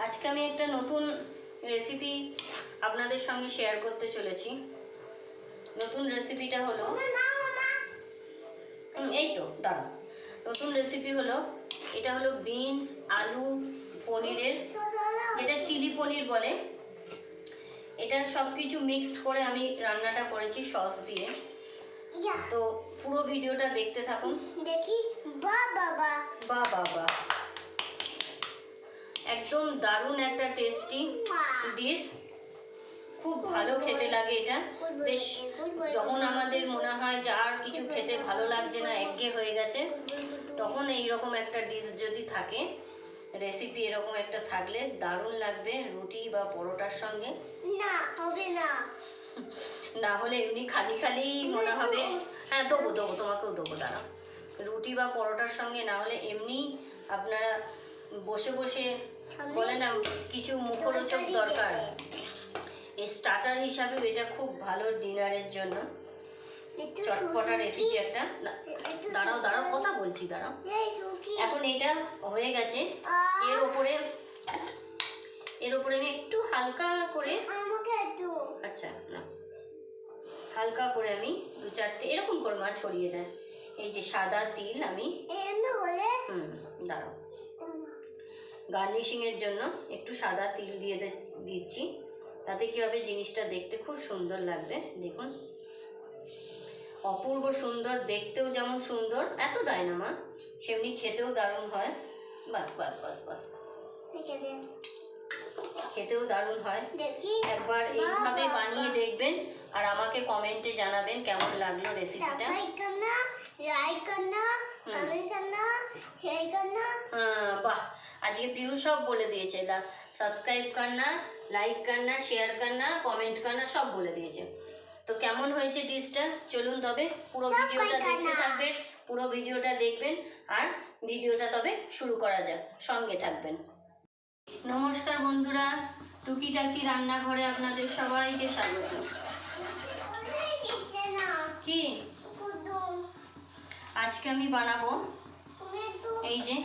আজকে আমি একটা নতুন রেসিপি আপনাদের সঙ্গে শেয়ার করতে চলেছি। নতুন রেসিপিটা হলো এই তো দাঁড়াও। নতুন রেসিপি হলো এটা হলো বিনস আলু পনিরের, যেটা চিলি পনির বলে। এটা সব কিছু মিক্সড করে আমি রান্নাটা করেছি সস দিয়ে। তো পুরো ভিডিওটা দেখতে থাকুন। দেখি বাবা বাবা একদম দারুণ একটা টেস্টি ডিশ, খুব ভালো খেতে লাগে এটা। বেশ যখন আমাদের মনে হয় যে আর কিছু খেতে ভালো লাগছে না, একঘেয়ে হয়ে গেছে, তখন এইরকম একটা ডিশ যদি থাকে, রেসিপি এরকম একটা থাকলে দারুণ লাগবে রুটি বা পরোটার সঙ্গে। না হবে না, না হলে এমনি খালি খালি মনে হবে। হ্যাঁ দেবো তোমাকেও দেবো, দাঁড়াও। রুটি বা পরোটার সঙ্গে না হলে এমনি আপনারা বসে বসে বলে না কিছু মুখরোচক দরকার, এই স্টার্টার হিসাবেও এটা খুব ভালো ডিনারের জন্য। চটপটা রেসিপি একটা। দাঁড়াও কথা বলছি, দাঁড়াও। এখন এটা হয়ে গেছে, এর ওপরে আমি একটু হালকা করে, আচ্ছা না, হালকা করে আমি 2-4টে এরকম করে মাছ ছড়িয়ে দেয়। এই যে সাদা তিল আমি দাঁড়াও, গার্নিশিং এর জন্য একটু সাদা তিল দিয়ে দিচ্ছি। তাতে কি হবে, জিনিসটা দেখতে খুব সুন্দর লাগবে। দেখুন অপূর্ব সুন্দর, দেখতেও যেমন সুন্দর, এত দেয় না মা, সেমনি খেতেও দারুণ হয়। বাস খেতেও দারুণ হয়। একবার এইভাবে বানিয়ে দেখবেন আর আমাকে কমেন্টে জানাবেন কেমন লাগলো রেসিপিটা। বাহ, আজকে পিউ সব বলে দিয়েছে, সাবস্ক্রাইব করনা, লাইক করনা, শেয়ার করনা, কমেন্ট করনা, সব বলে দিয়েছে। তো কেমন হয়েছে ডিশটা, চলুন তবে পুরো ভিডিওটা দেখতে থাকবেন, পুরো ভিডিওটা দেখবেন। আর ভিডিওটা তবে শুরু করা যাক, সঙ্গে থাকবেন। নমস্কার বন্ধুরা, টুকিটাকি রান্নাঘরে আপনাদের সবাইকে স্বাগত। কি আজকে আমি বানাবো, এই যে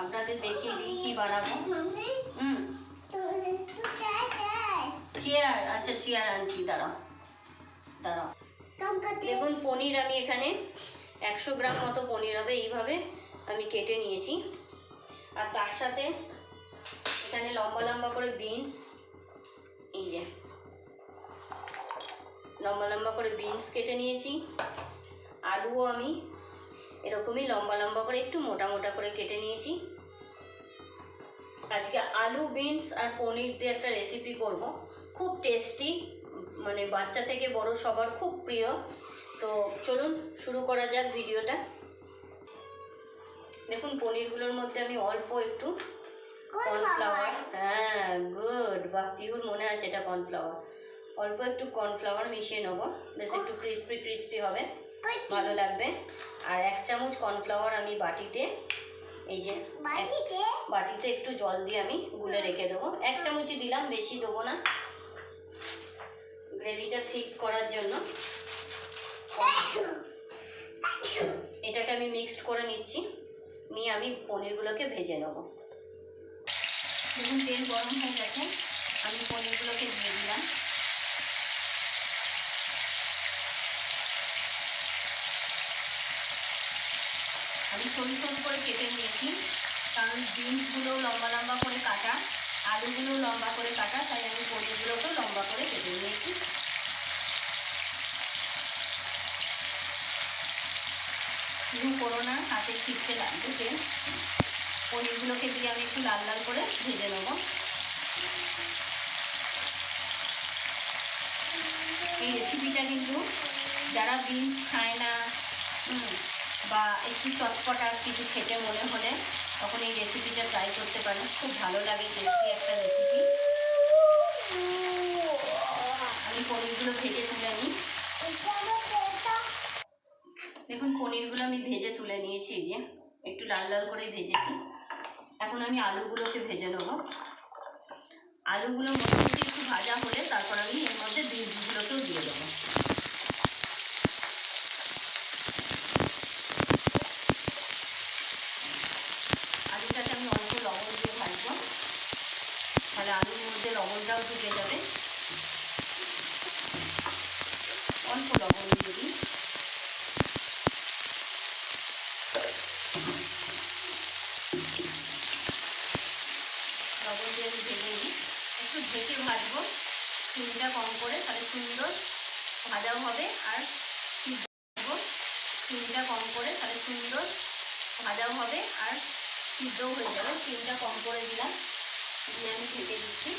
আপনাদের দেখিয়ে দিই কি বানাবো। চেয়ার, আচ্ছা চেয়ার আনছি, দাঁড়াও। দেখুন পনির আমি এখানে 100 গ্রাম মতো পনির হবে, এইভাবে আমি কেটে নিয়েছি। আর তার সাথে এখানে লম্বা লম্বা করে বিনস, এই যে লম্বা লম্বা করে বিনস কেটে নিয়েছি। আলুও আমি এরকমই লম্বা লম্বা করে একটু মোটা মোটা করে কেটে নিয়েছি। আজকে আলু বিনস আর পনির দিয়ে একটা রেসিপি করব, খুব টেস্টি, মানে বাচ্চা থেকে বড় সবার খুব প্রিয়। তো চলুন শুরু করা যাক ভিডিওটা। দেখুন পনিরগুলোর মধ্যে আমি অল্প একটু কর্নফ্লাওয়ার, হ্যাঁ গুড, বাহ পিহুর মনে আছে এটা কর্নফ্লাওয়ার, অল্প একটু কর্নফ্লাওয়ার মিশিয়ে নেবো, বেশ একটু ক্রিস্পি হবে, ভালো লাগবে। আর 1 চামচ কর্নফ্লাওয়ার আমি বাটিতে, এই যে বাটিতে একটু জল দিয়ে আমি গুলে রেখে দেবো। 1 চামচই দিলাম, বেশি দেবো না, গ্রেভিটা ঠিক করার জন্য। এটাকে আমি মিক্সড করে নিচ্ছি, নিয়ে আমি পনিরগুলোকে ভেজে নেব। দেখুন তেল গরম হয়ে গেছে, আমি পনিরগুলোকে দিয়ে দিলাম। আমি সরু করে কেটে নিয়েছি, কারণ বিনসগুলো লম্বা লম্বা করে কাটা, আলুগুলো লম্বা করে কাটা, তাই আমি পনিরগুলোকেও লম্বা করে কেটে নিয়েছি। শুরু করো না, হাতে ছিটতে লাগবে। পনিরগুলোকে দিয়ে আমি একটু লাল লাল করে ভেজে নেব। এই রেসিপিটা কিন্তু যারা বিনস খায় না বা একটু চটপটা কিছু খেতে মনে হলে তখন এই রেসিপিটা ট্রাই করতে পারেন, খুব ভালো লাগে, টেস্টি একটা রেসিপি। আমি পনিরগুলো ভেজে তুলে নিই। দেখুন পনিরগুলো আমি ভেজে তুলে নিয়েছি, এই যে একটু লাল লাল করে ভেজেছি। এখন আমি আলুগুলোকে ভেজে নেব। আলুগুলো মোটামুটি একটু ভাজা হলে তারপর আমি এর মধ্যে বিনসগুলোকেও দিয়ে দেবো। আলুটাকে আমি অল্প লবণ দিয়ে ভাজবো। তাহলে আলুর মধ্যে লবণটাও ঢুকে যাবে। অল্প লবণ দিয়ে দিই। লবণ দিয়ে আমি ভেজে নিই, একটু ঢেকে ভাজবো চিনিটা কম করে, তাহলে সুন্দর ভাজাও হবে আর সিদ্ধ চিনিটা কম করে, তাহলে সুন্দর ভাজাও হবে আর সিদ্ধও হয়ে যাবে। চিনিটা কম করে দিলাম, দিয়ে আমি ঢেকে দিচ্ছি।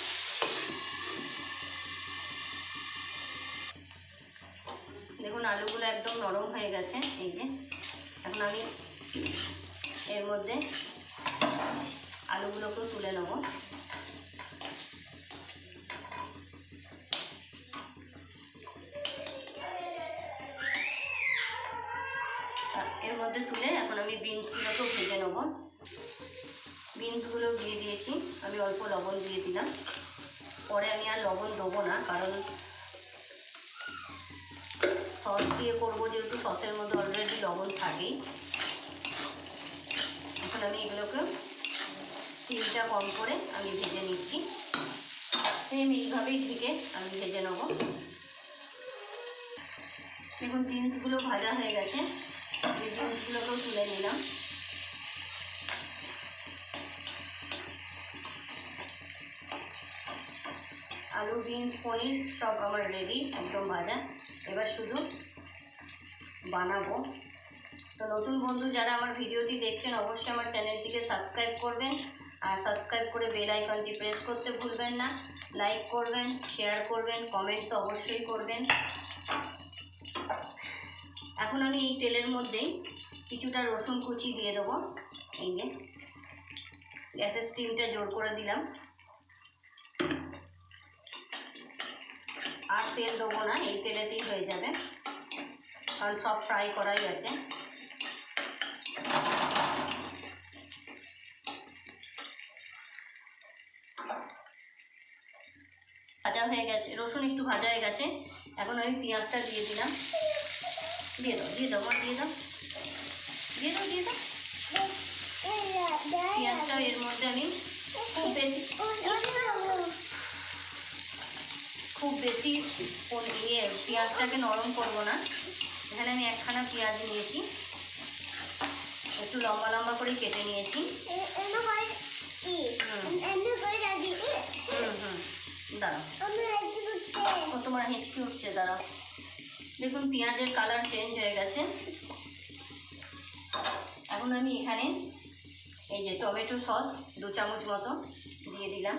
দেখুন আলুগুলো একদম নরম হয়ে গেছে। এই যে এখন আমি এর মধ্যে আলুগুলোকেও তুলে নেব। এর মধ্যে তুলে এখন আমি বিনসগুলোকেও ভেজে নেব। বিনসগুলো দিয়ে দিয়েছি, আমি অল্প লবণ দিয়ে দিলাম। পরে আমি আর লবণ দেবো না, কারণ সস দিয়ে করবো যেহেতু, সসের মধ্যে অলরেডি লবণ থাকেই। এখন আমি এগুলোকে স্টিমটা কম করে আমি ভেজে নিচ্ছি। সেম এইভাবেই থেকে আমি ভেজে নেব। দেখুন বিনসগুলো ভাজা হয়ে গেছে, এই বিনসগুলোকেও তুলে নিলাম। আলু, বিনস, পনির সব আমার রেডি, একদম ভাজা। এবার শুধু বানাবো। তো নতুন বন্ধু যারা আমার ভিডিওটি দেখছেন, অবশ্যই আমার চ্যানেলটিকে সাবস্ক্রাইব করবেন, আর সাবস্ক্রাইব করে বেল আইকনটি প্রেস করতে ভুলবেন না। লাইক করবেন, শেয়ার করবেন, কমেন্ট তো অবশ্যই করবেন। এখন আমি এই তেলের মধ্যেই কিছুটা রসুন কুচি দিয়ে দেবো। এই যে গ্যাসের স্টিমটা জোর করে দিলাম, আর তেল দেবো না, এই তেলেতেই হয়ে যাবে, কারণ সব ফ্রাই করাই আছে। ভাজা হয়ে গেছে, রসুন একটু ভাজা হয়ে গেছে। এখন আমি পেঁয়াজটা দিয়ে দিলাম। দিয়ে দাও, দিয়ে দাও, দিয়ে দাও, দিয়ে দাও, দিয়ে দাও। পেঁয়াজটা এর মধ্যে আমি খুব বেশি পেঁয়াজটাকে নরম করব না। এখানে আমি একখানা পেঁয়াজ নিয়েছি, একটু লম্বা লম্বা করে কেটে নিয়েছি। দাঁড়াও, তোমার হেঁচকি উঠছে, দাঁড়াও। দেখুন পেঁয়াজের কালার চেঞ্জ হয়ে গেছে। এখন আমি এখানে এই যে টমেটো সস 2 চামচ মতো দিয়ে দিলাম।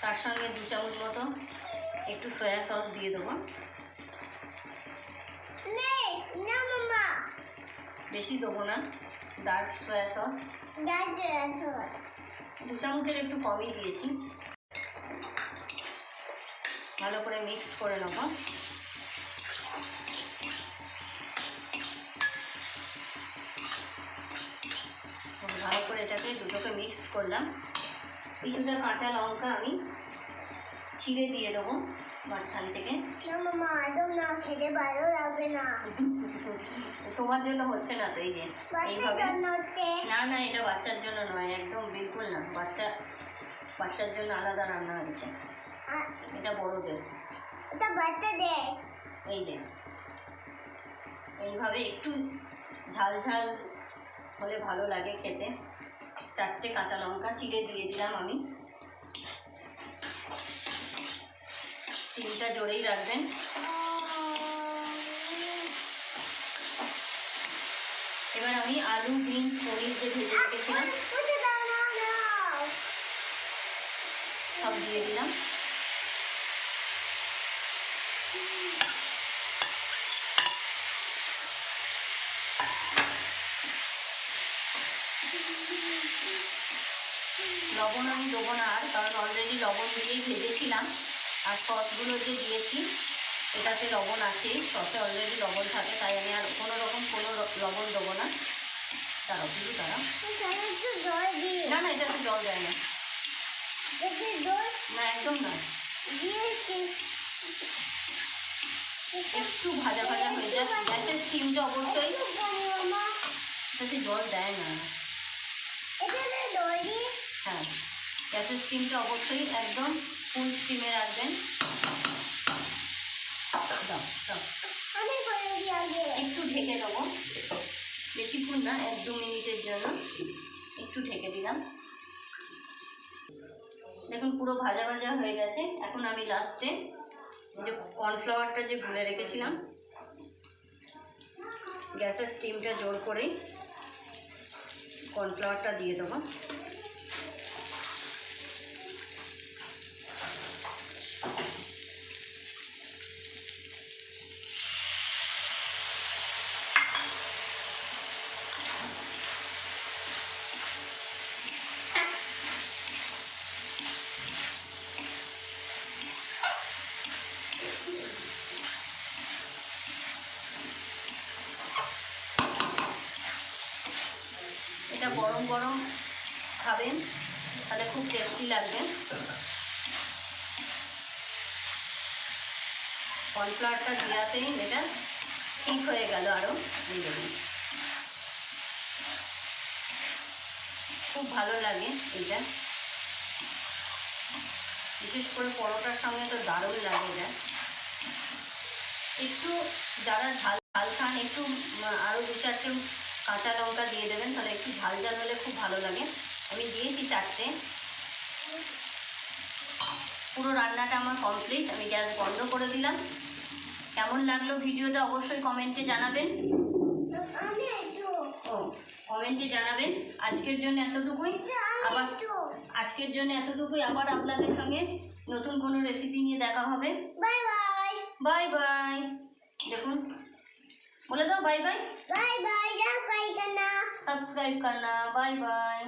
তার সঙ্গে 2 চামচ মতো একটু সয়া সস দিয়ে দেবো। বেশি দেবো না, ডার্ক সয়া সস 2 চামচের একটু কমই দিয়েছি। ভালো করে মিক্সড করে নেব। ভালো করে এটাকে দুটোকে মিক্সড করলাম। কিছুটা কাঁচা লঙ্কা আমি ছিঁড়ে দিয়ে দেবো মাঝখান থেকে। খেতে ভালো লাগবে না, তোমার জন্য হচ্ছে না তো, এই যে এইভাবে। না না, এটা বাচ্চার জন্য নয়, একদম বিলকুল না। বাচ্চার জন্য আলাদা রান্না হয়েছে, এটা বড়দের। এই যে এইভাবে একটু ঝাল ঝাল হলে ভালো লাগে খেতে। 4টে কাঁচা লঙ্কা চিড়ে দিয়ে দিলাম আমি। স্টিমটা জোরেই রাখবেন। এবার আমি আলু, বিনস, পনির যে ভেজে রেখেছিলাম সব দিয়ে দিলাম। লবণ আমি দেবো না আর, কারণ অলরেডি লবণ দিয়েই ভেজেছিলাম। আর সসগুলো যে দিয়েছি এটাতে লবণ আছেই, সসে অলরেডি লবণ থাকে, তাই আমি আর কোনো লবণ দেবো না। দাঁড়াও, শুধু দাঁড়াও। না না, এটাতে জল দেয় না, না একদম না। একটু ভাজা ভাজা হয়ে যায়, গ্যাসের স্টিমটা অবশ্যই, মামা যাতে জল দেয় না। এখানে দড়ি হ্যাঁ, গ্যাসের স্টিমটা অবশ্যই একদম ফুল স্টিমে রাখবেন। দাও দাও, আমি করে দিই আগে। একটু ঢেকে দেবো, বেশিক্ষণ না, 1-2 মিনিটের জন্য একটু ঢেকে দিলাম। দেখুন পুরো ভাজা ভাজা হয়ে গেছে। এখন আমি লাস্টে যে কর্নফ্লাওয়ারটা যে গুলে রেখেছিলাম, গ্যাসের স্টিমটা জোর করেই কর্নফ্লাওয়ারটা দিয়ে দেবো। এটা গরম গরম খাবেন, তাহলে খুব টেস্টি লাগবে। কর্নফ্লাওয়ারটা দেওয়াতেই এটা ঠিক হয়ে গেল আরও। এই দেখুন খুব ভালো লাগে এটা, বিশেষ করে পরোটার সঙ্গে তো দারুণ লাগে এটা। একটু যারা ঝাল ঝাল খান একটু আরও 2-4টে কাঁচা লঙ্কা দিয়ে দেবেন, তাহলে একটু ঝাল ঝাল হলে খুব ভালো লাগে। আমি দিয়েছি 4টে। পুরো রান্নাটা আমার কমপ্লিট, আমি গ্যাস বন্ধ করে দিলাম। কেমন লাগলো ভিডিওটা অবশ্যই কমেন্টে জানাবেন। আমি একটু ও কমেন্টে জানাবেন। আজকের জন্য এতটুকুই, আবার আজকের জন্য এতটুকুই। আবার আপনাদের সঙ্গে নতুন কোনো রেসিপি নিয়ে দেখা হবে। Bye bye. Bye bye. দেখুন বলে দাও বাই বাই। बाय बाय, क्या करना? सब्सक्राइब करना। Bye bye.